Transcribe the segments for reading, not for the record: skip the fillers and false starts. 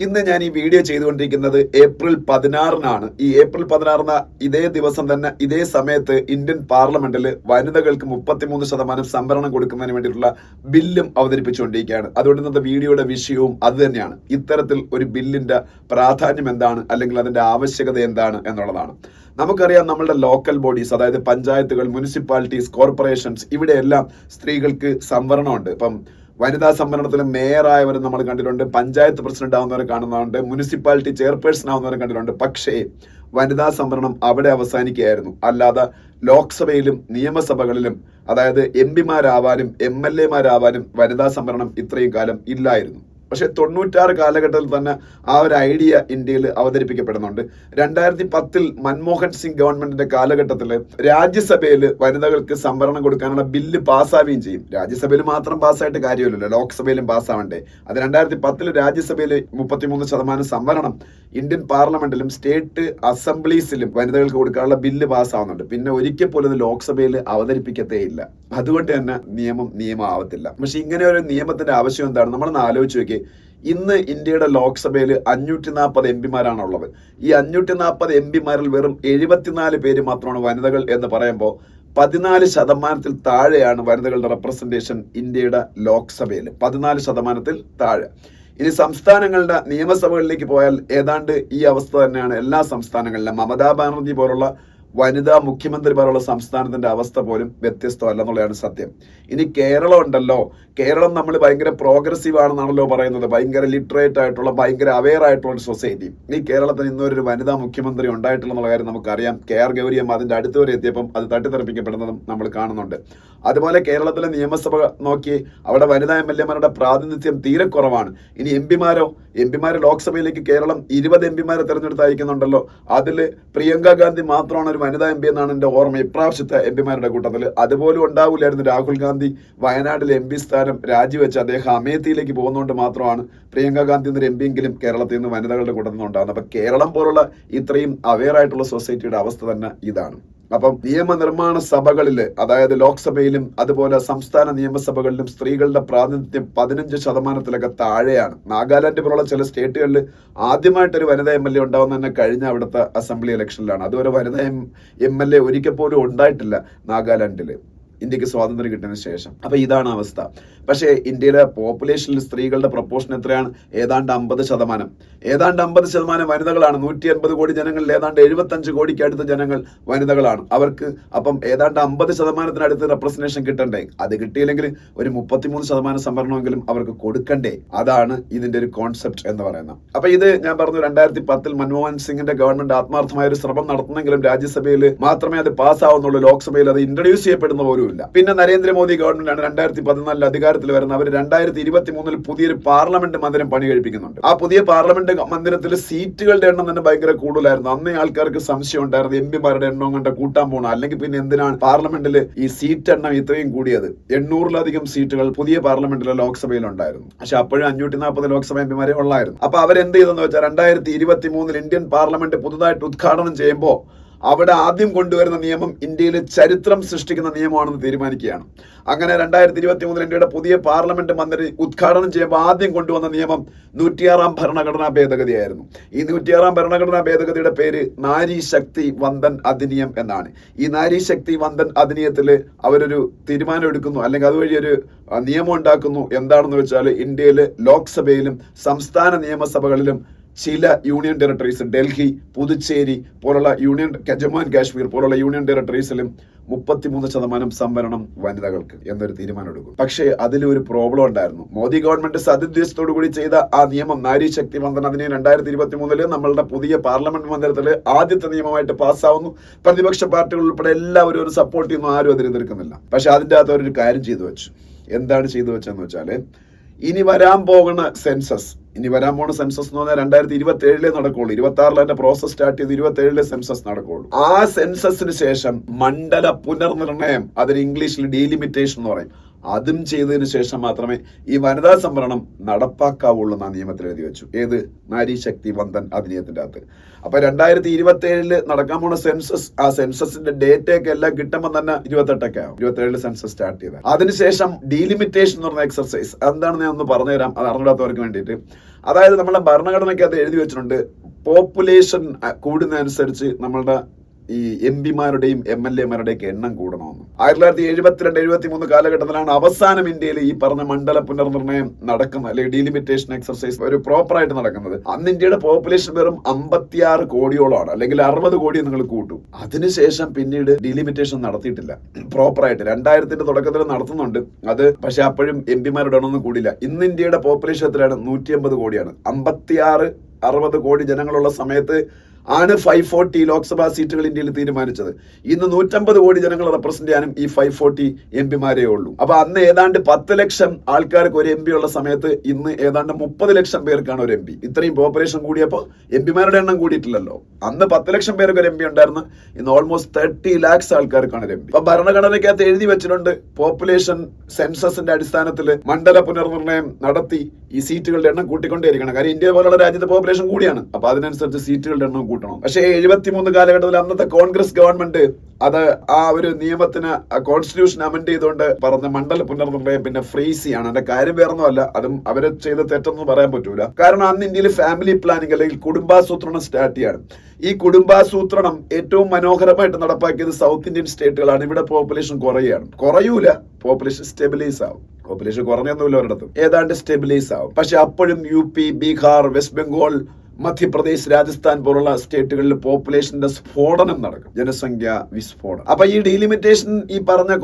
ഇന്ന് ഞാൻ ഈ വീഡിയോ ചെയ്തുകൊണ്ടിരിക്കുന്നത് ഏപ്രിൽ 16-നാണ്. ഈ ഏപ്രിൽ 16 ഇതേ ദിവസം തന്നെ ഇതേ സമയത്ത് ഇന്ത്യൻ പാർലമെന്റിൽ വനിതകൾക്ക് 33% സംവരണം കൊടുക്കുന്നതിന് വേണ്ടിയിട്ടുള്ള ബില്ലും അവതരിപ്പിച്ചുകൊണ്ടിരിക്കുകയാണ്. അതുകൊണ്ട് ഇന്നത്തെ വീഡിയോയുടെ വിഷയവും അത് തന്നെയാണ്. ഇത്തരത്തിൽ ഒരു ബില്ലിന്റെ പ്രാധാന്യം എന്താണ്, അല്ലെങ്കിൽ അതിന്റെ ആവശ്യകത എന്താണ് എന്നുള്ളതാണ്. നമുക്കറിയാം, നമ്മളുടെ ലോക്കൽ ബോഡീസ്, അതായത് പഞ്ചായത്തുകൾ, മുനിസിപ്പാലിറ്റീസ്, കോർപ്പറേഷൻസ്, ഇവിടെയെല്ലാം സ്ത്രീകൾക്ക് സംവരണമുണ്ട്. ഇപ്പം വനിതാ സംവരണത്തിൽ മേയറായവരെ നമ്മൾ കണ്ടിട്ടുണ്ട്, പഞ്ചായത്ത് പ്രസിഡന്റ് ആവുന്നവരെ കാണുന്നുണ്ട്, മുനിസിപ്പാലിറ്റി ചെയർപേഴ്സൺ ആവുന്നവരെ കണ്ടിട്ടുണ്ട്. പക്ഷേ വനിതാ സംവരണം അവിടെ അവസാനിക്കുകയായിരുന്നു. അല്ലാതെ ലോക്സഭയിലും നിയമസഭകളിലും, അതായത് MP-മാരാവാനും MLA-മാരാവാനും വനിതാ സംവരണം ഇത്രയും കാലം ഇല്ലായിരുന്നു. പക്ഷെ 96 കാലഘട്ടത്തിൽ തന്നെ ആ ഒരു ഐഡിയ ഇന്ത്യയിൽ അവതരിപ്പിക്കപ്പെടുന്നുണ്ട്. 2010 മൻമോഹൻ സിംഗ് ഗവൺമെന്റിന്റെ കാലഘട്ടത്തിൽ രാജ്യസഭയിൽ വനിതകൾക്ക് സംവരണം കൊടുക്കാനുള്ള ബില്ല് പാസ്സാവുകയും ചെയ്യും. രാജ്യസഭയിൽ മാത്രം പാസ്സായിട്ട് കാര്യമില്ലല്ലോ, ലോക്സഭയിലും പാസ്സാവണ്ടേ. അത് 2010 രാജ്യസഭയിൽ 33% സംവരണം ഇന്ത്യൻ പാർലമെന്റിലും സ്റ്റേറ്റ് അസംബ്ലീസിലും വനിതകൾക്ക് കൊടുക്കാനുള്ള ബില്ല് പാസ്സാവുന്നുണ്ട്. പിന്നെ ഒരിക്കൽ പോലും ഇത് ലോക്സഭയിൽ അവതരിപ്പിക്കത്തേയില്ല. അതുകൊണ്ട് തന്നെ നിയമം ആവത്തില്ല. പക്ഷെ ഇങ്ങനെ ഒരു നിയമത്തിന്റെ ആവശ്യം എന്താണ്? നമ്മളൊന്ന് ആലോചിച്ച് നോക്കി. ഇന്ന് ഇന്ത്യയുടെ ലോക്സഭയിൽ 540 MP-മാരാണുള്ളത്. ഈ 540 MP-മാരിൽ വെറും 74 പേര് മാത്രമാണ് വനിതകൾ എന്ന് പറയുമ്പോൾ 14% താഴെയാണ് വനിതകളുടെ റെപ്രസെന്റേഷൻ ഇന്ത്യയുടെ ലോക്സഭയിൽ. 14% താഴെ. ഇനി സംസ്ഥാനങ്ങളുടെ നിയമസഭകളിലേക്ക് പോയാൽ ഏതാണ്ട് ഈ അവസ്ഥ തന്നെയാണ് എല്ലാ സംസ്ഥാനങ്ങളിലും. മമതാ ബാനർജി പോലുള്ള വനിതാ മുഖ്യമന്ത്രി പോലുള്ള സംസ്ഥാനത്തിന്റെ അവസ്ഥ പോലും വ്യത്യസ്തമല്ലെന്നുള്ളതാണ് സത്യം. ഇനി കേരളം ഉണ്ടല്ലോ, കേരളം നമ്മൾ ഭയങ്കര പ്രോഗ്രസീവ് ആണെന്നാണല്ലോ പറയുന്നത്. ഭയങ്കര ലിറ്ററേറ്റ് ആയിട്ടുള്ള, ഭയങ്കര അവെയർ ആയിട്ടുള്ള ഒരു സൊസൈറ്റി. ഈ കേരളത്തിന് ഇന്നൊരു വനിതാ മുഖ്യമന്ത്രി ഉണ്ടായിട്ടുള്ള കാര്യം നമുക്കറിയാം. KR ഗൗരിയമ്മ അതിന്റെ അടുത്ത് വരെ എത്തിയപ്പം അത് തട്ടിത്തെറിപ്പിക്കപ്പെടുന്നതും നമ്മൾ കാണുന്നുണ്ട്. അതുപോലെ കേരളത്തിലെ നിയമസഭ നോക്കി, അവിടെ വനിതാ MLA-മാരുടെ പ്രാതിനിധ്യം തീരെ കുറവാണ്. ഇനി MP-മാര് ലോക്സഭയിലേക്ക് കേരളം 20 MP-മാരെ തെരഞ്ഞെടുത്ത് അയക്കുന്നുണ്ടല്ലോ. അതിൽ പ്രിയങ്ക ഗാന്ധി മാത്രമാണ് ഒരു വനിതാ MP എന്നാണ് എൻ്റെ ഓർമ്മ, ഇപ്രാവശ്യത്തെ MP-മാരുടെ കൂട്ടത്തിൽ. അതുപോലും ഉണ്ടാവില്ലായിരുന്നു. രാഹുൽ ഗാന്ധി വയനാട്ടിലെ MP സ്ഥാനം രാജിവെച്ച് അദ്ദേഹം അമേത്തിയിലേക്ക് പോകുന്നതുകൊണ്ട് മാത്രമാണ് പ്രിയങ്ക ഗാന്ധി എന്നൊരു MP-എങ്കിലും കേരളത്തിൽ നിന്ന് വനിതകളുടെ കൂട്ടത്തിൽ നിന്ന് ഉണ്ടാകുന്നത്. അപ്പൊ കേരളം പോലുള്ള ഇത്രയും അവെയർ ആയിട്ടുള്ള സൊസൈറ്റിയുടെ അവസ്ഥ തന്നെ ഇതാണ്. അപ്പം നിയമനിർമ്മാണ സഭകളിൽ, അതായത് ലോക്സഭയിലും അതുപോലെ സംസ്ഥാന നിയമസഭകളിലും സ്ത്രീകളുടെ പ്രാതിനിധ്യം 15%-ലൊക്കെ താഴെയാണ്. നാഗാലാൻഡ് പോലുള്ള ചില സ്റ്റേറ്റുകളിൽ ആദ്യമായിട്ടൊരു വനിതാ MLA ഉണ്ടാവുന്ന തന്നെ കഴിഞ്ഞ അവിടുത്തെ അസംബ്ലി ഇലക്ഷനിലാണ്. അതുവരെ വനിതാ MLA ഒരിക്കൽ പോലും ഉണ്ടായിട്ടില്ല നാഗാലാൻഡിൽ, ഇന്ത്യക്ക് സ്വാതന്ത്ര്യം കിട്ടിയതിനു ശേഷം. അപ്പൊ ഇതാണ് അവസ്ഥ. പക്ഷേ ഇന്ത്യയിലെ പോപ്പുലേഷനിൽ സ്ത്രീകളുടെ പ്രപ്പോർഷൻ എത്രയാണ്? ഏതാണ്ട് 50%. ഏതാണ്ട് 50% വനിതകളാണ്. 180 കോടി ജനങ്ങളിൽ ഏതാണ്ട് 75 കോടിക്ക് അടുത്ത ജനങ്ങൾ വനിതകളാണ്. അവർക്ക് അപ്പം ഏതാണ്ട് 50%-അടുത്ത് റെപ്രസെന്റേഷൻ കിട്ടണ്ടേ? അത് കിട്ടിയില്ലെങ്കിൽ ഒരു 33% സംവരണമെങ്കിലും അവർക്ക് കൊടുക്കണ്ടേ? അതാണ് ഇതിന്റെ ഒരു കോൺസെപ്റ്റ് എന്ന് പറയുന്നത്. അപ്പൊ ഇത് ഞാൻ പറഞ്ഞു, 2010 മൻമോഹൻ സിംഗിന്റെ ഗവൺമെന്റ് ആത്മാർത്ഥമായ ഒരു ശ്രമം നടത്തുന്നെങ്കിലും രാജ്യസഭയിൽ മാത്രമേ അത് പാസ്സാവുന്നുള്ളൂ. ലോക്സഭയിൽ അത് ഇൻട്രൊഡ്യൂസ് ചെയ്യപ്പെടുന്ന പോലും. പിന്നെ നരേന്ദ്രമോദി ഗവൺമെന്റാണ് 2014 അധികാരത്തിൽ വരുന്നത്. അവർ 2023 പുതിയൊരു പാർലമെന്റ് മന്ദിരം പണി കഴിപ്പിക്കുന്നുണ്ട്. ആ പുതിയ പാർലമെന്റ് മന്ദിരത്തിൽ സീറ്റുകളുടെ എണ്ണം തന്നെ ഭയങ്കര കൂടുതലായിരുന്നു. അന്നേ ആൾക്കാർക്ക് സംശയം ഉണ്ടായിരുന്നു, MP-മാരുടെ എണ്ണം കണ്ട കൂട്ടാൻ പോകണം, അല്ലെങ്കിൽ പിന്നെ എന്തിനാണ് പാർലമെന്റിൽ ഈ സീറ്റ് എണ്ണം ഇത്രയും കൂടിയത്? 800-ലധികം സീറ്റുകൾ പുതിയ പാർലമെന്റിലെ ലോക്സഭയിൽ ഉണ്ടായിരുന്നു. പക്ഷെ അപ്പോഴും 540 ലോക്സഭ MP-മാരെ ഉള്ളായിരുന്നു. അപ്പൊ അവരെന്ത് ചെയ്തെന്ന് വെച്ചാൽ 2023 ഇന്ത്യൻ പാർലമെന്റ് പുതുതായിട്ട് ഉദ്ഘാടനം ചെയ്യുമ്പോൾ അവിടെ ആദ്യം കൊണ്ടുവരുന്ന നിയമം ഇന്ത്യയിൽ ചരിത്രം സൃഷ്ടിക്കുന്ന നിയമമാണെന്ന് തീരുമാനിക്കുകയാണ്. അങ്ങനെ 2023 ഇന്ത്യയുടെ പുതിയ പാർലമെന്റ് മന്ദിരം ഉദ്ഘാടനം ചെയ്യുമ്പോൾ ആദ്യം കൊണ്ടുവന്ന നിയമം 106-ാം ഭരണഘടനാ ഭേദഗതിയായിരുന്നു. ഈ 106-ാം ഭരണഘടനാ ഭേദഗതിയുടെ പേര് നാരി ശക്തി വന്ദൻ അധിനിയം എന്നാണ്. ഈ നാരി ശക്തി വന്ദൻ അധിനിയത്തിൽ അവരൊരു തീരുമാനം എടുക്കുന്നു, അല്ലെങ്കിൽ അതുവഴി ഒരു നിയമം ഉണ്ടാക്കുന്നു. എന്താണെന്ന് വെച്ചാൽ ഇന്ത്യയിൽ ലോക്സഭയിലും സംസ്ഥാന നിയമസഭകളിലും ചില യൂണിയൻ ടെറിട്ടറീസ്, ഡൽഹി, പുതുച്ചേരി പോലുള്ള ജമ്മു ആൻഡ് കാശ്മീർ പോലുള്ള യൂണിയൻ ടെറിട്ടറീസിലും 33% സംവരണം വനിതകൾക്ക് എന്നൊരു തീരുമാനം എടുക്കും. പക്ഷേ അതിലൊരു പ്രോബ്ലം ഉണ്ടായിരുന്നു. മോദി ഗവൺമെന്റ് സതുദ്ദേശത്തോടു കൂടി ചെയ്ത ആ നിയമം നാരി ശക്തി വന്ദൻ അധിനിയം 2023 നമ്മളുടെ പുതിയ പാർലമെന്റ് മന്ദിരത്തിൽ ആദ്യത്തെ നിയമമായിട്ട് പാസ്സാവുന്നു. പ്രതിപക്ഷ പാർട്ടികൾ ഉൾപ്പെടെ എല്ലാവരും ഒരു സപ്പോർട്ട് ചെയ്യുന്നു, ആരും അതിനെ എതിർക്കുന്നില്ല. പക്ഷെ അതിൻ്റെ അകത്ത് അവരൊരു കാര്യം ചെയ്തു വെച്ചു. എന്താണ് ചെയ്തു വെച്ചെന്ന് വെച്ചാല്, ഇനി വരാൻ പോകുന്ന സെൻസസ് എന്ന് പറഞ്ഞാൽ 2027 നടക്കുള്ളൂ. 26 അതിന്റെ പ്രോസസ് സ്റ്റാർട്ട് ചെയ്ത് 27 സെൻസസ് നടക്കുള്ളൂ. ആ സെൻസസിന് ശേഷം മണ്ഡല പുനർനിർണയം, അതിന് ഇംഗ്ലീഷിൽ ഡീലിമിറ്റേഷൻ എന്ന് പറയും, അതും ചെയ്തതിനു ശേഷം മാത്രമേ ഈ വനിതാ സംവരണം നടപ്പാക്കാവുള്ളൂ എന്ന നിയമത്തിൽ എഴുതി വെച്ചു. ഏത്? നാരി ശക്തി വന്ദൻ അധിനിയമത്തിന്റെ അകത്ത്. അപ്പൊ 2027 നടക്കാൻ പോണ സെൻസസ്, ആ സെൻസസിന്റെ ഡേറ്റയൊക്കെ എല്ലാം കിട്ടുമ്പോൾ തന്നെ 28 ആവും. 27 സെൻസസ് സ്റ്റാർട്ട് ചെയ്തത്. അതിനുശേഷം ഡീലിമിറ്റേഷൻ എന്ന് പറഞ്ഞ എക്സർസൈസ് എന്താണെന്ന് ഞാൻ ഒന്ന് പറഞ്ഞുതരാം, അത് അറിഞ്ഞിടാത്തവർക്ക് വേണ്ടിയിട്ട്. അതായത് നമ്മുടെ ഭരണഘടനയ്ക്ക് അത് എഴുതി വെച്ചിട്ടുണ്ട്, പോപ്പുലേഷൻ കൂടുന്നതനുസരിച്ച് നമ്മളുടെ ഈ MP-മാരുടെയും MLA-മാരുടെയൊക്കെ എണ്ണം കൂടണമെന്ന്. 1972-73 കാലഘട്ടത്തിലാണ് അവസാനം ഇന്ത്യയിൽ ഈ പറഞ്ഞ മണ്ഡല പുനർനിർണയം നടക്കുന്നത്, അല്ലെങ്കിൽ ഡീലിമിറ്റേഷൻ എക്സർസൈസ് ഒരു പ്രോപ്പറായിട്ട് നടക്കുന്നത്. അന്ന് ഇന്ത്യയുടെ പോപ്പുലേഷൻ വെറും 56 കോടിയോളമാണ്, അല്ലെങ്കിൽ 60 കോടി നിങ്ങൾ കൂട്ടും. അതിനുശേഷം പിന്നീട് ഡീലിമിറ്റേഷൻ നടത്തിയിട്ടില്ല പ്രോപ്പറായിട്ട്. 2000-ന്റെ തുടക്കത്തിൽ നടത്തുന്നുണ്ട് അത്, പക്ഷെ അപ്പോഴും MP-മാരുടെ എണ്ണമൊന്നും കൂടില്ല. ഇന്ന് ഇന്ത്യയുടെ പോപ്പുലേഷൻ എത്രയാണ്? 180 കോടിയാണ്. 56-60 കോടി ജനങ്ങളുള്ള സമയത്ത് ആണ് 540 ലോക്സഭാ സീറ്റുകൾ ഇന്ത്യയിൽ തീരുമാനിച്ചത്. ഇന്ന് 150 കോടി ജനങ്ങൾ റെപ്രസെന്റ് ചെയ്യാനും ഈ 540 MP-മാരേ ഉള്ളൂ. അപ്പൊ അന്ന് ഏതാണ്ട് 10 ലക്ഷം ആൾക്കാർക്ക് ഒരു MP ഉള്ള സമയത്ത് ഇന്ന് ഏതാണ്ട് 30 ലക്ഷം പേർക്കാണ് ഒരു MP. ഇത്രയും പോപ്പുലേഷൻ കൂടിയപ്പോൾ MP-മാരുടെ എണ്ണം കൂടിയിട്ടില്ലല്ലോ. അന്ന് 10 ലക്ഷം പേർക്ക് ഒരു MP ഉണ്ടായിരുന്നു, ഇന്ന് ഓൾമോസ്റ്റ് 30 ലാക്സ് ആൾക്കാർക്കാണ് ഒരു MP. അപ്പൊ ഭരണഘടനയ്ക്കകത്ത് എഴുതി വെച്ചിട്ടുണ്ട്, പോപ്പുലേഷൻ സെൻസസിന്റെ അടിസ്ഥാനത്തിൽ മണ്ഡല പുനർനിർണയം നടത്തി ഈ സീറ്റുകളുടെ എണ്ണം കൂട്ടിക്കൊണ്ടേയിരിക്കണം. കാര്യം ഇന്ത്യ പോലുള്ള രാജ്യത്തെ പോപ്പുലേഷൻ കൂടിയാണ്, അപ്പൊ അതിനനുസരിച്ച് സീറ്റുകളുടെ എണ്ണം കൂട്ടണം. പക്ഷേ 73 കാലഘട്ടത്തിൽ അന്നത്തെ കോൺഗ്രസ് ഗവൺമെന്റ് അത് ആ ഒരു നിയമത്തിന് കോൺസ്റ്റിറ്റ്യൂഷൻ അമെൻഡ് ചെയ്തുകൊണ്ട് പറഞ്ഞ മണ്ഡല പുനർനിർണയം പിന്നെ ഫ്രീസ് ചെയ്യാണ്. അതിന്റെ കാര്യം വേറൊന്നുമല്ല, അതും അവരെ ചെയ്ത തെറ്റൊന്നും പറയാൻ പറ്റൂല. കാരണം അന്ന് ഇന്ത്യയിൽ ഫാമിലി പ്ലാനിങ് അല്ലെങ്കിൽ കുടുംബാസൂത്രണം സ്റ്റാർട്ട് ചെയ്യാണ്. ഈ കുടുംബാസൂത്രണം ഏറ്റവും മനോഹരമായിട്ട് നടപ്പാക്കിയത് സൗത്ത് ഇന്ത്യൻ സ്റ്റേറ്റുകളാണ്. ഇവിടെ പോപ്പുലേഷൻ കുറയൂല, പോപ്പുലേഷൻ സ്റ്റെബിലൈസ് ആവും. പോപ്പുലേഷൻ കുറഞ്ഞൊന്നുമില്ല ഒരിടത്തും, ഏതാണ്ട് സ്റ്റെബിലൈസ് ആവും. പക്ഷെ അപ്പോഴും UP, ബീഹാർ, വെസ്റ്റ് ബംഗാൾ, മധ്യപ്രദേശ്, രാജസ്ഥാൻ പോലുള്ള സ്റ്റേറ്റുകളിൽ പോപ്പുലേഷന്റെ സ്ഫോടനം നടക്കും, ജനസംഖ്യ വിസ്ഫോടനം. അപ്പൊ ഈ ഡീലിമിറ്റേഷൻ ഈ പറഞ്ഞ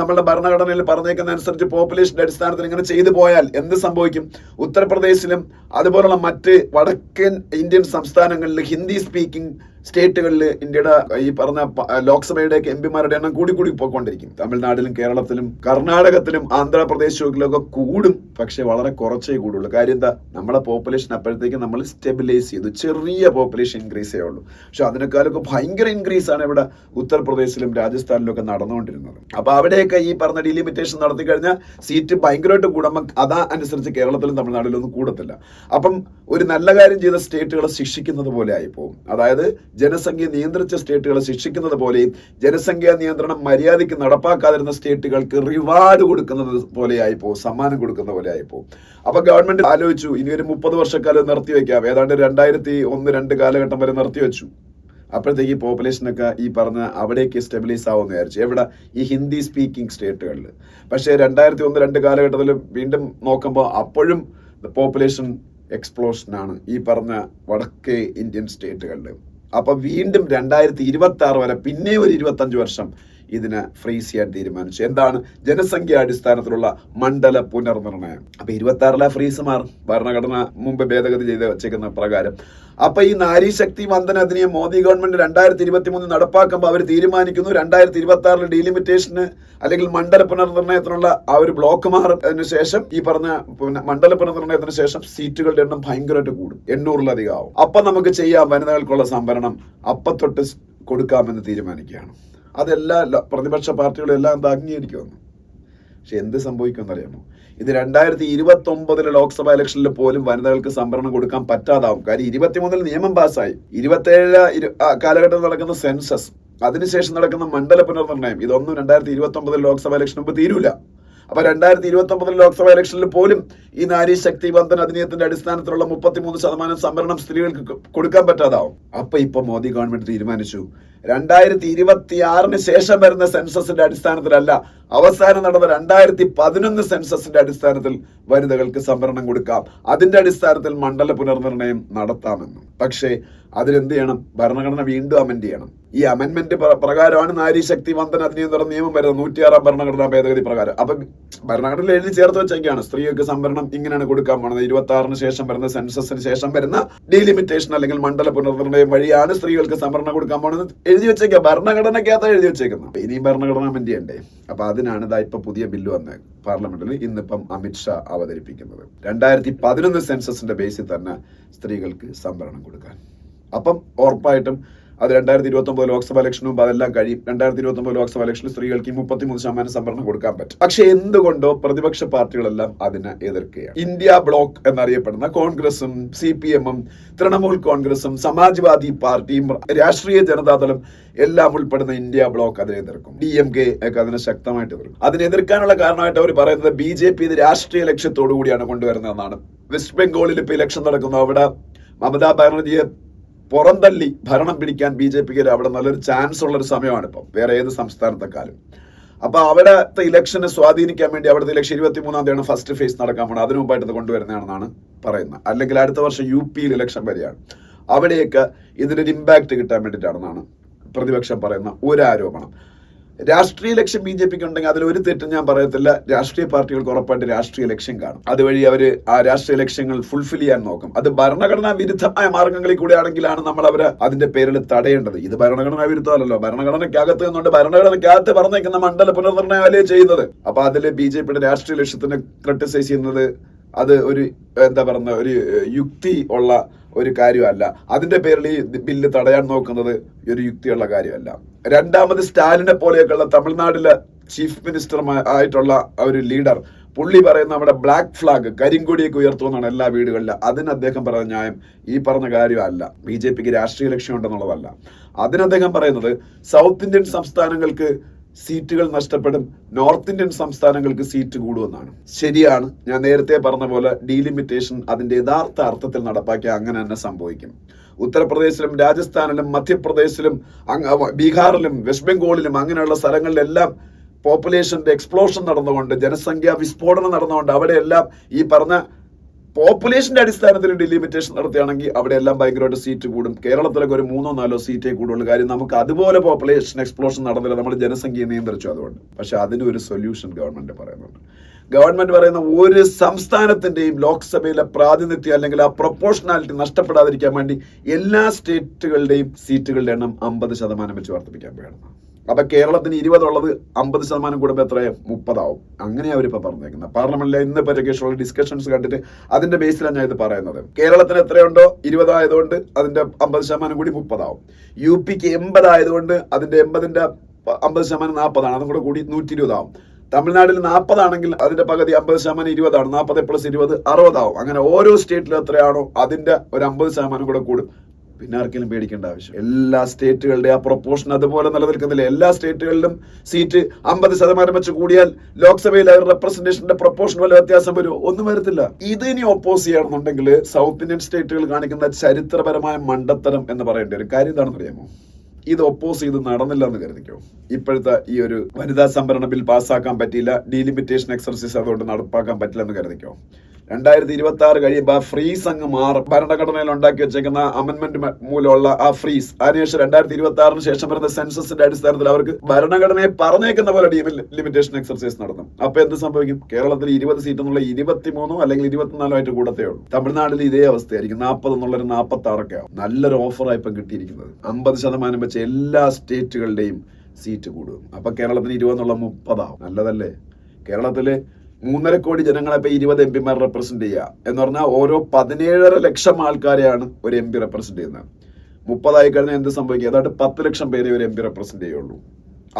നമ്മുടെ ഭരണഘടനയിൽ പറഞ്ഞേക്കുന്ന അനുസരിച്ച് പോപ്പുലേഷന്റെ അടിസ്ഥാനത്തിൽ ഇങ്ങനെ ചെയ്തു പോയാൽ എന്ത് സംഭവിക്കും? ഉത്തർപ്രദേശിലും അതുപോലുള്ള മറ്റ് വടക്കൻ ഇന്ത്യൻ സംസ്ഥാനങ്ങളിൽ ഹിന്ദി സ്പീക്കിംഗ് സ്റ്റേറ്റുകളിൽ ഇന്ത്യയുടെ ഈ പറഞ്ഞ ലോക്സഭയുടെ MP-മാരുടെ എണ്ണം കൂടി പോയിക്കൊണ്ടിരിക്കും. തമിഴ്നാട്ടിലും കേരളത്തിലും കർണാടകത്തിലും ആന്ധ്രാപ്രദേശിലൊക്കെ കൂടും, പക്ഷെ വളരെ കുറച്ചേ കൂടുള്ളൂ. കാര്യം എന്താ? നമ്മളെ പോപ്പുലേഷൻ അപ്പോഴത്തേക്ക് നമ്മൾ സ്റ്റെബിലൈസ് ചെയ്തു, ചെറിയ പോപ്പുലേഷൻ ഇൻക്രീസേ ഉള്ളൂ. പക്ഷെ അതിനേക്കാളൊക്കെ ഭയങ്കര ഇൻക്രീസ് ആണ് ഇവിടെ ഉത്തർപ്രദേശിലും രാജസ്ഥാനിലും ഒക്കെ നടന്നുകൊണ്ടിരുന്നത്. അപ്പൊ അവിടെയൊക്കെ ഈ പറഞ്ഞ ഡീലിമിറ്റേഷൻ നടത്തി കഴിഞ്ഞാൽ സീറ്റ് ഭയങ്കരമായിട്ട് കൂടുമ്പോൾ അതാ അനുസരിച്ച് കേരളത്തിലും തമിഴ്നാട്ടിലും ഒന്നും കൂടത്തില്ല. അപ്പം ഒരു നല്ല കാര്യം ചെയ്ത സ്റ്റേറ്റുകളെ ശിക്ഷിക്കുന്നത് പോലെ ആയി പോകും. അതായത് ജനസംഖ്യ നിയന്ത്രിച്ച സ്റ്റേറ്റുകളെ ശിക്ഷിക്കുന്നത് പോലെയും ജനസംഖ്യാ നിയന്ത്രണം മര്യാദയ്ക്ക് നടപ്പാക്കാതിരുന്ന സ്റ്റേറ്റുകൾക്ക് റിവാർഡ് കൊടുക്കുന്നത് പോലെയായി പോകും, സമ്മാനം കൊടുക്കുന്ന പോലെ ആയി പോകും. അപ്പൊ ഗവൺമെന്റ് ആലോചിച്ചു, ഇനി ഒരു 30 വർഷക്കാലം നിർത്തിവെക്കാം. ഏതാണ്ട് 2001-2 കാലഘട്ടം വരെ നിർത്തിവെച്ചു. അപ്പോഴത്തേക്ക് പോപ്പുലേഷനൊക്കെ ഈ പറഞ്ഞ അവിടേക്ക് സ്റ്റെബിലൈസ് ആവുമെന്ന് വിചാരിച്ചു. എവിടെ? ഈ ഹിന്ദി സ്പീക്കിംഗ് സ്റ്റേറ്റുകളിൽ. പക്ഷേ 2001-2 കാലഘട്ടത്തിൽ വീണ്ടും നോക്കുമ്പോൾ അപ്പോഴും പോപ്പുലേഷൻ എക്സ്പ്ലോഷനാണ് ഈ പറഞ്ഞ വടക്കേ ഇന്ത്യൻ സ്റ്റേറ്റുകളിൽ. അപ്പൊ വീണ്ടും 2026 വരെ പിന്നെ ഒരു 25 വർഷം ഇതിനെ ഫ്രീസ് ചെയ്യാൻ തീരുമാനിച്ചു. എന്താണ്? ജനസംഖ്യ അടിസ്ഥാനത്തിലുള്ള മണ്ഡല പുനർനിർണയം. അപ്പൊ 26 ഫ്രീസ് മാറും, ഭരണഘടന മുമ്പ് ഭേദഗതി ചെയ്ത് വെച്ചേക്കുന്ന പ്രകാരം. അപ്പൊ ഈ നാരി ശക്തി വന്ദന അധിനിയം മോദി ഗവൺമെന്റ് 2023 നടപ്പാക്കുമ്പോൾ അവർ തീരുമാനിക്കുന്നു 2026 ഡീലിമിറ്റേഷന് അല്ലെങ്കിൽ മണ്ഡല പുനർനിർണയത്തിനുള്ള ആ ഒരു ബ്ലോക്ക് മാറുന്നതിന് ശേഷം ഈ പറഞ്ഞ മണ്ഡല പുനർനിർണയത്തിന് ശേഷം സീറ്റുകളുടെ എണ്ണം ഭയങ്കരമായിട്ട് കൂടും, 800-ലധികം ആവും. അപ്പൊ നമുക്ക് ചെയ്യാം വനിതകൾക്കുള്ള സംവരണം അപ്പത്തൊട്ട് കൊടുക്കാമെന്ന് തീരുമാനിക്കുകയാണ്. അതെല്ലാ പ്രതിപക്ഷ പാർട്ടികളും എല്ലാം എന്താ അംഗീകരിക്കുമെന്ന്. പക്ഷെ എന്ത് സംഭവിക്കുമെന്നറിയാമോ? ഇത് 2029 ലോക്സഭാ ഇലക്ഷനിൽ പോലും വനിതകൾക്ക് സംവരണം കൊടുക്കാൻ പറ്റാതാവും. കാര്യം 23 നിയമം പാസ്സായി, 27 കാലഘട്ടത്തിൽ നടക്കുന്ന സെൻസസ്, അതിനുശേഷം നടക്കുന്ന മണ്ഡല പുനർനിർണയം, ഇതൊന്നും 2029 ലോക്സഭാ ഇലക്ഷന് മുമ്പ് തീരൂല. അപ്പൊ 2029 ലോക്സഭാ ഇലക്ഷനിൽ പോലും ഈ നാരി ശക്തി വന്ദൻ അധിനിയത്തിന്റെ അടിസ്ഥാനത്തിലുള്ള 33% സംവരണം സ്ത്രീകൾക്ക് കൊടുക്കാൻ പറ്റാതാവും. ഇപ്പൊ മോദി ഗവൺമെന്റ് തീരുമാനിച്ചു 2026 ശേഷം വരുന്ന സെൻസസിന്റെ അടിസ്ഥാനത്തിലല്ല, അവസാനം നടന്ന 2011 സെൻസസിന്റെ അടിസ്ഥാനത്തിൽ വനിതകൾക്ക് സംവരണം കൊടുക്കാം, അതിന്റെ അടിസ്ഥാനത്തിൽ മണ്ഡല പുനർനിർണയം നടത്താമെന്നും. പക്ഷേ അതിലെന്ത് ചെയ്യണം? ഭരണഘടന വീണ്ടും അമെൻഡ് ചെയ്യണം. ഈ അമെൻമെന്റ് പ്രകാരമാണ് നാരി ശക്തി വന്ദന അധിനിയം എന്ന നിയമം വരുന്നത്, 106 ഭരണഘടനാ ഭേദഗതി പ്രകാരം. അപ്പൊ ഭരണഘടനയിൽ എഴുതി ചേർത്ത് വെച്ചൊക്കെയാണ് സ്ത്രീകൾക്ക് സംവരണം ഇങ്ങനെയാണ് കൊടുക്കാൻ പോകുന്നത്. 26 ശേഷം വരുന്ന സെൻസസിന് ശേഷം വരുന്ന ഡീലിമിറ്റേഷൻ അല്ലെങ്കിൽ മണ്ഡല പുനർനിർണയം വഴിയാണ് സ്ത്രീകൾക്ക് സംവരണം കൊടുക്കാൻ പോകുന്നത് എഴുതി വെച്ചേക്കുക, ഭരണഘടനയ്ക്കകത്ത് എഴുതി വെച്ചേക്കുന്നത്. ഇനിയും ഭരണഘടന അമെൻഡ് ചെയ്യണ്ടേ? അപ്പൊ അതിനാണ് ഇപ്പൊ പുതിയ ബില്ല് വന്നത് പാർലമെന്റിൽ ഇന്നിപ്പം അമിത്ഷാ അവതരിപ്പിക്കുന്നത്. 2011 സെൻസസിന്റെ ബേസിൽ തന്നെ സ്ത്രീകൾക്ക് സംവരണം കൊടുക്കാൻ. അപ്പം ഉറപ്പായിട്ടും അത് 2029 ലോക്സഭാ ഇലക്ഷന് മുമ്പ് അതെല്ലാം കഴിയും. 2029 ലോക്സഭാ ഇലക്ഷനിൽ സ്ത്രീകൾക്ക് 33% സംവരണം കൊടുക്കാൻ പറ്റും. പക്ഷെ എന്തുകൊണ്ടോ പ്രതിപക്ഷ പാർട്ടികളെല്ലാം അതിനെ എതിർക്കുകയാണ്. ഇന്ത്യ ബ്ലോക്ക് എന്നറിയപ്പെടുന്ന കോൺഗ്രസും CPM-ഉം തൃണമൂൽ കോൺഗ്രസും സമാജ്വാദി പാർട്ടിയും രാഷ്ട്രീയ ജനതാദളും എല്ലാം ഉൾപ്പെടുന്ന ഇന്ത്യ ബ്ലോക്ക് അതിനെ എതിർക്കും. DMK ഒക്കെ അതിനെ ശക്തമായിട്ട് എതിർക്കും. അതിനെതിർക്കാനുള്ള കാരണമായിട്ട് അവർ പറയുന്നത് BJP ഇത് രാഷ്ട്രീയ ലക്ഷ്യത്തോടു കൂടിയാണ് കൊണ്ടുവരുന്നതെന്നാണ്. വെസ്റ്റ് ബംഗാളിൽ ഇപ്പൊ ഇലക്ഷൻ നടക്കുന്നു. അവിടെ മമതാ ബാനർജിയെ പുറന്തള്ളി ഭരണം പിടിക്കാൻ BJPക്ക് അവിടെ നല്ലൊരു ചാൻസ് ഉള്ള ഒരു സമയമാണ് ഇപ്പം, വേറെ ഏത് സംസ്ഥാനത്തെക്കാളും. അപ്പൊ അവിടത്തെ ഇലക്ഷനെ സ്വാധീനിക്കാൻ വേണ്ടി അവിടുത്തെ ഇലക്ഷൻ 23-ാം തീയതിയാണ് ഫസ്റ്റ് ഫേസ് നടക്കാൻ പോകുന്നത്. അതിനു മുമ്പായിട്ട് ഇത് കൊണ്ടുവരുന്നതാണെന്നാണ് പറയുന്നത്. അല്ലെങ്കിൽ അടുത്ത വർഷം UP ഇലക്ഷൻ വരെയാണ്. അവിടെയൊക്കെ ഇതിനൊരു ഇമ്പാക്ട് കിട്ടാൻ വേണ്ടിയിട്ടാണെന്നാണ് പ്രതിപക്ഷം പറയുന്ന ഒരു ആരോപണം. രാഷ്ട്രീയ ലക്ഷ്യം BJPക്ക് ഉണ്ടെങ്കിൽ അതിൽ ഒരു തെറ്റും ഞാൻ പറയത്തില്ല. രാഷ്ട്രീയ പാർട്ടികൾക്ക് ഉറപ്പായിട്ട് രാഷ്ട്രീയ ലക്ഷ്യം കാണും. അതുവഴി അവര് ആ രാഷ്ട്രീയ ലക്ഷ്യങ്ങൾ ഫുൾഫിൽ ചെയ്യാൻ നോക്കും. അത് ഭരണഘടനാ വിരുദ്ധമായ മാർഗങ്ങളിൽ കൂടെ ആണെങ്കിലാണ് നമ്മൾ അവരെ അതിന്റെ പേരിൽ തടയേണ്ടത്. ഇത് ഭരണഘടനാ വിരുദ്ധമല്ലല്ലോ. ഭരണഘടനയ്ക്കകത്ത് നിന്നുകൊണ്ട് ഭരണഘടനയ്ക്കകത്ത് പറഞ്ഞേക്കുന്ന മണ്ഡല പുനർനിർണയമല്ലേ ചെയ്യുന്നത്. അപ്പൊ അതില് BJPയുടെ രാഷ്ട്രീയ ലക്ഷ്യത്തിന് ക്രിട്ടിസൈസ് ചെയ്യുന്നത് അത് ഒരു എന്താ പറയുന്ന ഒരു യുക്തി ഉള്ള ഒരു കാര്യമല്ല. അതിന്റെ പേരിൽ ഈ ബില്ല് തടയാൻ നോക്കുന്നത് ഒരു യുക്തിയുള്ള കാര്യമല്ല. രണ്ടാമത് സ്റ്റാലിനെ പോലെയൊക്കെയുള്ള തമിഴ്നാട്ടിലെ ചീഫ് മിനിസ്റ്റർ ആയിട്ടുള്ള ഒരു ലീഡർ പുള്ളി പറയുന്ന നമ്മുടെ ബ്ലാക്ക് ഫ്ലാഗ് കരിങ്കൊടിയൊക്കെ ഉയർത്തുമെന്നാണ് എല്ലാ വീടുകളിലും. അതിന് അദ്ദേഹം പറയുന്ന ന്യായം ഈ പറഞ്ഞ കാര്യമല്ല. BJPക്ക് രാഷ്ട്രീയ ലക്ഷ്യം ഉണ്ടെന്നുള്ളതല്ല. അതിന് അദ്ദേഹം പറയുന്നത് സൗത്ത് ഇന്ത്യൻ സംസ്ഥാനങ്ങൾക്ക് സീറ്റുകൾ നഷ്ടപ്പെടും, നോർത്ത് ഇന്ത്യൻ സംസ്ഥാനങ്ങൾക്ക് സീറ്റ് കൂടുമെന്നാണ്. ശരിയാണ്, ഞാൻ നേരത്തെ പറഞ്ഞ പോലെ ഡീലിമിറ്റേഷൻ അതിന്റെ യഥാർത്ഥ അർത്ഥത്തിൽ നടപ്പാക്കിയ അങ്ങനെ തന്നെ സംഭവിക്കും. ഉത്തർപ്രദേശിലും രാജസ്ഥാനിലും മധ്യപ്രദേശിലും ബീഹാറിലും വെസ്റ്റ് ബംഗാളിലും അങ്ങനെയുള്ള സ്ഥലങ്ങളിലെല്ലാം പോപ്പുലേഷന്റെ എക്സ്പ്ലോഷൻ നടന്നുകൊണ്ട്, ജനസംഖ്യാ വിസ്ഫോടനം നടന്നുകൊണ്ട് അവിടെയെല്ലാം ഈ പറഞ്ഞ പോപ്പുലേഷന്റെ അടിസ്ഥാനത്തിൽ ഡിലിമിറ്റേഷൻ നടത്തുകയാണെങ്കിൽ അവിടെയെല്ലാം ഭയങ്കരമായിട്ട് സീറ്റ് കൂടും. കേരളത്തിലൊക്കെ ഒരു 3-4 സീറ്റേ കൂടുള്ളൂ. കാര്യം നമുക്ക് അതുപോലെ പോപ്പുലേഷൻ എക്സ്പ്ലോഷൻ നടന്നില്ല, നമ്മൾ ജനസംഖ്യയെ നിയന്ത്രിച്ചു അതുകൊണ്ട്. പക്ഷെ അതിനൊരു സൊല്യൂഷൻ ഗവൺമെന്റ് പറയുന്നുണ്ട്. ഗവൺമെന്റ് പറയുന്ന ഒരു സംസ്ഥാനത്തിന്റെയും ലോക്സഭയിലെ പ്രാതിനിധ്യം അല്ലെങ്കിൽ ആ പ്രൊപ്പോർഷണാലിറ്റി നഷ്ടപ്പെടാതിരിക്കാൻ വേണ്ടി എല്ലാ സ്റ്റേറ്റുകളുടെയും സീറ്റുകളുടെ എണ്ണം 50% വെച്ച് വർദ്ധിപ്പിക്കാൻ വേണം. അപ്പൊ കേരളത്തിന് 20 ഉള്ളത് 50% കൂടുമ്പോൾ എത്രയും 30 ആവും. അങ്ങനെയാണ് അവരിപ്പോ പറഞ്ഞേക്കുന്നത്. പാർലമെന്റിലെ ഇന്ന് പറ്റിയുള്ള ഡിസ്കഷൻസ് കണ്ടിട്ട് അതിന്റെ ബേസിലാണ് ഞാൻ ഇത് പറയുന്നത്. കേരളത്തിന് എത്രയുണ്ടോ 20 ആയതുകൊണ്ട് അതിന്റെ 50% കൂടി 30 ആവും. UPക്ക് 80 ആയതുകൊണ്ട് അതിന്റെ 80ന്റെ 50% 40 ആണ്. അതും കൂടെ കൂടി 120 ആവും. തമിഴ്നാട്ടിൽ 40 ആണെങ്കിൽ അതിന്റെ പകുതി 50% 20 ആണ്. 40 + 20 60 ആവും. അങ്ങനെ ഓരോ സ്റ്റേറ്റിലും എത്രയാണോ അതിന്റെ ഒരു 50% കൂടെ കൂടും. പിന്നെ ആർക്കെങ്കിലും പേടിക്കേണ്ട ആവശ്യം. എല്ലാ സ്റ്റേറ്റുകളുടെ ആ പ്രൊപ്പോർഷൻ അതുപോലെ നിലനിൽക്കുന്നില്ല. എല്ലാ സ്റ്റേറ്റുകളിലും സീറ്റ് 50% വെച്ച് കൂടിയാൽ ലോക്സഭയിൽ റെപ്രസെന്റേഷന്റെ പ്രൊപ്പോർഷൻ വല്ല വ്യത്യാസം വരുമോ? ഒന്നും വരത്തില്ല. ഇതിനി ഒപ്പോസ് ചെയ്യണമെന്നുണ്ടെങ്കിൽ സൗത്ത് ഇന്ത്യൻ സ്റ്റേറ്റുകൾ കാണിക്കുന്ന ചരിത്രപരമായ മണ്ടത്തരം എന്ന് പറയേണ്ട ഒരു കാര്യം എന്താണെന്ന് അറിയാമോ? ഇത് ഒപ്പോസ് ചെയ്ത് നടന്നില്ല എന്ന് കരുതിക്കോ. ഇപ്പോഴത്തെ ഈ ഒരു വനിതാ സംവരണ ബിൽ പാസ്സാക്കാൻ പറ്റിയില്ല, ഡീലിമിറ്റേഷൻ എക്സർസൈസ് അതുകൊണ്ട് നടപ്പാക്കാൻ പറ്റില്ല എന്ന് കരുതിക്കോ. 2026 കഴിയുമ്പോൾ ആ ഫ്രീസ് അങ്ങ് മാറും. ഭരണഘടനയിൽ ഉണ്ടാക്കി വെച്ചേക്കുന്ന അമെന്റ്മെന്റ് മൂലമുള്ള ആ ഫ്രീസ് അതിനുശേഷം 2026 ശേഷം വരുന്ന സെൻസസിന്റെ അടിസ്ഥാനത്തിൽ അവർക്ക് ഭരണഘടനയെ പറഞ്ഞേക്കുന്ന പോലെ ലിമിറ്റേഷൻ എക്സർസൈസ് നടത്തും. അപ്പൊ എന്ത് സംഭവിക്കും? കേരളത്തിൽ 20 സീറ്റ് എന്നുള്ള 23 അല്ലെങ്കിൽ 24 ആയിട്ട് കൂടത്തേ ഉള്ളൂ. തമിഴ്നാട്ടിൽ ഇതേ അവസ്ഥയായിരിക്കും. 40 എന്നുള്ളൊരു 46 ആവും. നല്ലൊരു ഓഫറായി ഇപ്പം കിട്ടിയിരിക്കുന്നത്. 50% വെച്ച് എല്ലാ സ്റ്റേറ്റുകളുടെയും സീറ്റ് കൂടും. അപ്പൊ കേരളത്തിന് 20 എന്നുള്ള 30 ആവും. നല്ലതല്ലേ? കേരളത്തില് 3.5 കോടി ജനങ്ങളെ ഇപ്പൊ 20 MP റെപ്രസെന്റ് ചെയ്യുക എന്ന് പറഞ്ഞാൽ ഓരോ 17.5 ലക്ഷം ആൾക്കാരെയാണ് ഒരു MP റെപ്രസെന്റ് ചെയ്യുന്നത്. 30 ആയി കഴിഞ്ഞാൽ എന്ത് സംഭവിക്കും? ഏതാണ്ട് 10 ലക്ഷം പേരെ ഒരു MP റെപ്രസെന്റ് ചെയ്യുള്ളൂ.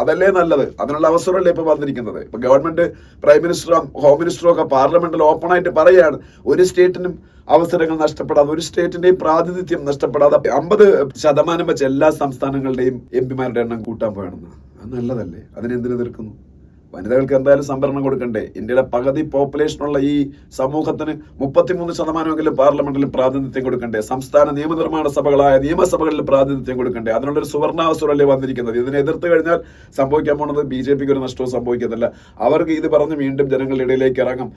അതല്ലേ നല്ലത്? അതിനുള്ള അവസരമല്ലേ ഇപ്പൊ വന്നിരിക്കുന്നത്. ഇപ്പൊ ഗവൺമെന്റ് പ്രൈം മിനിസ്റ്ററും ഹോം മിനിസ്റ്ററും ഒക്കെ പാർലമെന്റിൽ ഓപ്പൺ ആയിട്ട് പറയുകയാണ്, ഒരു സ്റ്റേറ്റിനും അവസരങ്ങൾ നഷ്ടപ്പെടാതെ, ഒരു സ്റ്റേറ്റിന്റെയും പ്രാതിനിധ്യം നഷ്ടപ്പെടാതെ 50% വെച്ച് എല്ലാ സംസ്ഥാനങ്ങളുടെയും MP എണ്ണം കൂട്ടാൻ പോകണമെന്ന്. അത് നല്ലതല്ലേ? അതിനെന്തിനു എതിർക്കുന്നു? വനിതകൾക്ക് എന്തായാലും സംവരണം കൊടുക്കണ്ടേ? ഇന്ത്യയുടെ പകുതി പോപ്പുലേഷനുള്ള ഈ സമൂഹത്തിന് 33% പാർലമെന്റിൽ പ്രാതിനിധ്യം കൊടുക്കണ്ടേ? സംസ്ഥാന നിയമനിർമ്മാണ സഭകളായ നിയമസഭകളിൽ പ്രാതിനിധ്യം കൊടുക്കണ്ടേ? അതിനുള്ളൊരു സുവർണാവസരമല്ലേ വന്നിരിക്കുന്നത്. ഇതിനെ എതിർത്ത് കഴിഞ്ഞാൽ സംഭവിക്കാൻ പോണത് BJPക്ക് ഒരു നഷ്ടവും സംഭവിക്കത്തില്ല. അവർക്ക് ഇത് പറഞ്ഞ് വീണ്ടും ജനങ്ങളുടെ ഇടയിലേക്ക് ഇറങ്ങും.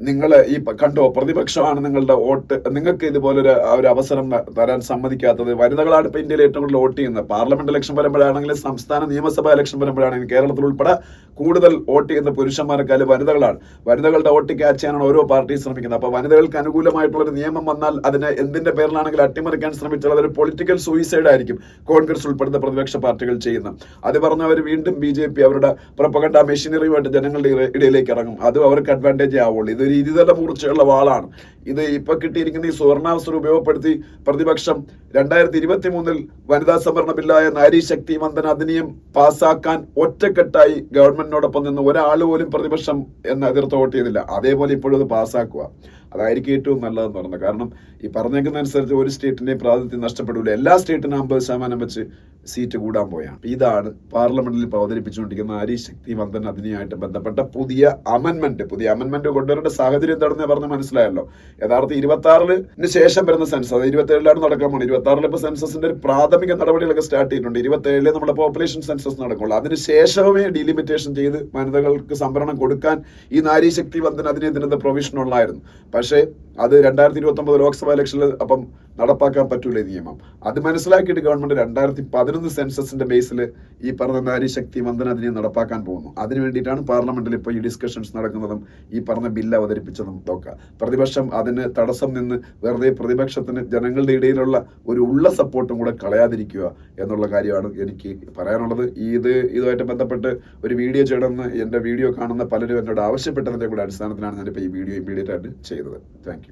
നിങ്ങൾ ഈ കണ്ടോ, പ്രതിപക്ഷമാണ് നിങ്ങളുടെ വോട്ട്, നിങ്ങൾക്ക് ഇതുപോലൊരു അവസരം തരാൻ സമ്മതിക്കാത്തത്. വനിതകളാണ് ഇപ്പൊ ഇന്ത്യയിൽ ഏറ്റവും കൂടുതൽ വോട്ട് ചെയ്യുന്നത്. പാർലമെന്റ് ഇലക്ഷൻ വരുമ്പോഴാണെങ്കിലും സംസ്ഥാന നിയമസഭാ ഇലക്ഷൻ വരുമ്പോഴാണെങ്കിലും കേരളത്തിൽ ഉൾപ്പെടെ കൂടുതൽ വോട്ട് ചെയ്യുന്ന പുരുഷന്മാരെക്കാളും വനിതകളാണ്. വനിതകളുടെ വോട്ട് ക്യാച്ച് ചെയ്യാനാണ് ഓരോ പാർട്ടിയും ശ്രമിക്കുന്നത്. അപ്പൊ വനിതകൾക്ക് അനുകൂലമായിട്ടുള്ള ഒരു നിയമം വന്നാൽ അതിനെ എന്തിന്റെ പേരിലാണെങ്കിൽ അട്ടിമറിക്കാൻ ശ്രമിച്ചാൽ അതൊരു പൊളിറ്റിക്കൽ സൂയിസൈഡ് ആയിരിക്കും കോൺഗ്രസ് ഉൾപ്പെടുന്ന പ്രതിപക്ഷ പാർട്ടികൾ ചെയ്യുന്നത്. അത് പറഞ്ഞവർ വീണ്ടും BJP അവരുടെ പ്രൊപ്പഗണ്ട മെഷീനറിയുമായിട്ട് ജനങ്ങളുടെ ഇടയിലേക്ക് ഇറങ്ങും. അത് അവർക്ക് അഡ്വാൻറ്റേജ് ആവുള്ളൂ. ഇതൊരു ഇരുതല മൂർച്ചയുള്ള വാളാണ്. ഇത് ഇപ്പൊ കിട്ടിയിരിക്കുന്ന ഈ സുവർണാവസരം ഉപയോഗപ്പെടുത്തി പ്രതിപക്ഷം 2023 വനിതാ സംവരണ ബില്ലായ നാരി ശക്തി വന്ദന അധിനിയം പാസ്സാക്കാൻ ഒറ്റക്കെട്ടായി ഗവൺമെന്റിനോടൊപ്പം നിന്ന് ഒരാൾ പോലും പ്രതിപക്ഷം എതിർത്ത് വോട്ട് ചെയ്തില്ല. അതേപോലെ ഇപ്പോഴും അത് പാസ്സാക്കുക. അതായിരിക്കും ഏറ്റവും നല്ലതെന്ന് പറയുന്നത്. കാരണം ഈ പറഞ്ഞേക്കുന്ന അനുസരിച്ച് ഒരു സ്റ്റേറ്റിന്റെയും പ്രാതിനിധ്യം നഷ്ടപ്പെടില്ല. എല്ലാ സ്റ്റേറ്റിനും 50% വെച്ച് സീറ്റ് കൂടാൻ പോയാണ്. ഇതാണ് പാർലമെന്റിൽ ഇപ്പോൾ അവതരിപ്പിച്ചുകൊണ്ടിരിക്കുന്ന നാരി ശക്തി വന്ദന അധിനിയമായിട്ട് ബന്ധപ്പെട്ട പുതിയ അമെന്മെന്റ് കൊണ്ടുവരേണ്ട സാഹചര്യം എന്താണെന്ന് പറഞ്ഞ് മനസ്സിലായല്ലോ. യഥാർത്ഥം 26-ന് ശേഷം വരുന്ന സെൻസസ്, അത് 27-ലാണ് നടക്കാൻ പോകുന്നത്. 26-ൽ ഇപ്പോൾ സെൻസസിന്റെ ഒരു പ്രാഥമിക നടപടികളൊക്കെ സ്റ്റാർട്ട് ചെയ്തിട്ടുണ്ട്. 27-ൽ നമ്മുടെ പോപ്പുലേഷൻ സെൻസസ് നടക്കുള്ളൂ. അതിനുശേഷമേ ഡീലിമിറ്റേഷൻ ചെയ്ത് വനിതകൾക്ക് സംവരണം കൊടുക്കാൻ ഈ നാരി ശക്തി വന്ദന അധിനിയത്തിന് പ്രൊവിഷൻ ഉള്ളായിരുന്നു. പക്ഷേ അത് 2029 ലോക്സഭാ ഇലക്ഷനിൽ അപ്പം നടപ്പാക്കാൻ പറ്റൂല നിയമം. അത് മനസ്സിലാക്കിയിട്ട് ഗവൺമെന്റ് 2011 സെൻസസിന്റെ ബേസിൽ ഈ പറഞ്ഞ നാരി ശക്തി വന്ദന അധിനിയം നടപ്പാക്കാൻ പോകുന്നു. അതിനു വേണ്ടിയിട്ടാണ് പാർലമെന്റിൽ ഇപ്പോൾ ഈ ഡിസ്കഷൻസ് നടക്കുന്നതും ഈ പറഞ്ഞ ബില്ല് അവതരിപ്പിച്ചതും ഒക്കെ. പ്രതിപക്ഷം അതിന് തടസ്സം നിന്ന് വെറുതെ പ്രതിപക്ഷത്തിന് ജനങ്ങളുടെ ഇടയിലുള്ള ഒരു ഉള്ള സപ്പോർട്ടും കൂടെ കളയാതിരിക്കുക എന്നുള്ള കാര്യമാണ് എനിക്ക് പറയാനുള്ളത്. ഇതുമായിട്ട് ബന്ധപ്പെട്ട് ഒരു വീഡിയോ ചെയ്യണമെന്ന് എൻ്റെ വീഡിയോ കാണുന്ന പലരും എന്നോട് ആവശ്യപ്പെട്ടതിൻ്റെ കൂടെ അടിസ്ഥാനത്തിലാണ് ഞാനിപ്പോൾ ഈ വീഡിയോ ഇമ്മീഡിയറ്റ് ആയിട്ട് ചെയ്തത്. Thank you.